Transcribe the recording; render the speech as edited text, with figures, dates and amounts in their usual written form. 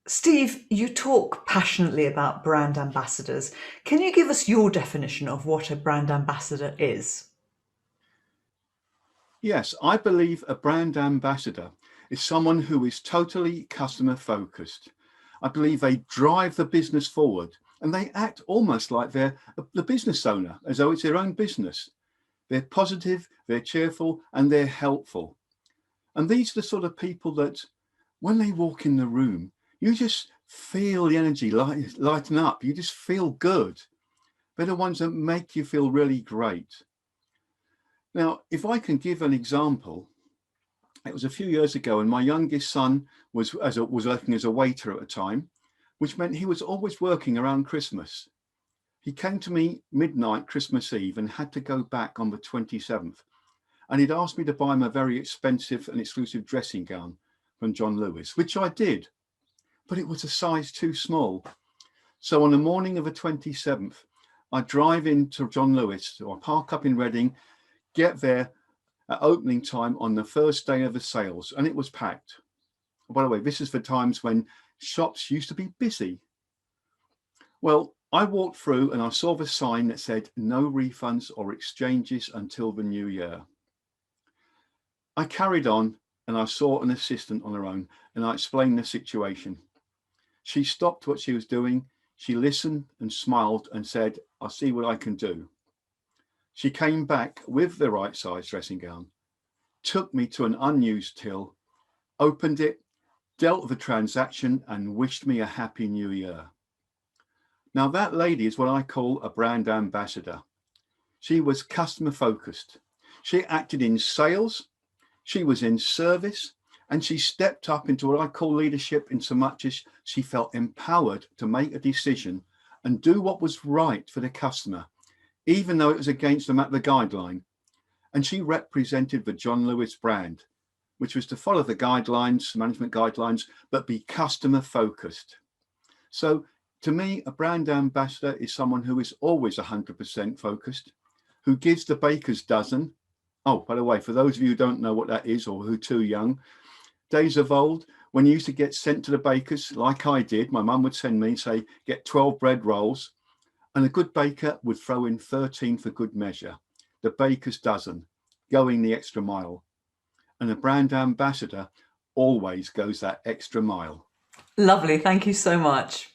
Steve, you talk passionately about brand ambassadors. Can you give us your definition of what a brand ambassador is? Yes, I believe a brand ambassador is someone who is totally customer focused. I believe they drive the business forward and they act almost like they're the business owner, as though it's their own business. They're positive, they're cheerful, and they're helpful. And these are the sort of people that when they walk in the room, you just feel the energy lighten up. You just feel good. They're the ones that make you feel really great. Now, if I can give an example, it was a few years ago, and my youngest son was working as a waiter at the time, which meant he was always working around Christmas. He came to me midnight Christmas Eve and had to go back on the 27th. And he'd asked me to buy him a very expensive and exclusive dressing gown from John Lewis, which I did, but it was a size too small. So on the morning of the 27th, I drive into John Lewis, or I park up in Reading, get there at opening time on the first day of the sales, and it was packed. By the way, this is the times when shops used to be busy. Well, I walked through and I saw the sign that said no refunds or exchanges until the new year. I carried on and I saw an assistant on her own and I explained the situation. She stopped what she was doing. She listened and smiled and said, "I'll see what I can do." She came back with the right size dressing gown, took me to an unused till, opened it, dealt with the transaction and wished me a happy new year. Now that lady is what I call a brand ambassador. She was customer focused. She acted in sales, she was in service, and she stepped up into what I call leadership in so much as she felt empowered to make a decision and do what was right for the customer, even though it was against the guideline. And she represented the John Lewis brand, which was to follow the guidelines, management guidelines, but be customer focused. So to me, a brand ambassador is someone who is always 100% focused, who gives the baker's dozen. Oh, by the way, for those of you who don't know what that is or who are too young, days of old, when you used to get sent to the bakers, like I did, my mum would send me, say, get 12 bread rolls, and a good baker would throw in 13 for good measure, the baker's dozen, going the extra mile. And a brand ambassador always goes that extra mile. Lovely. Thank you so much.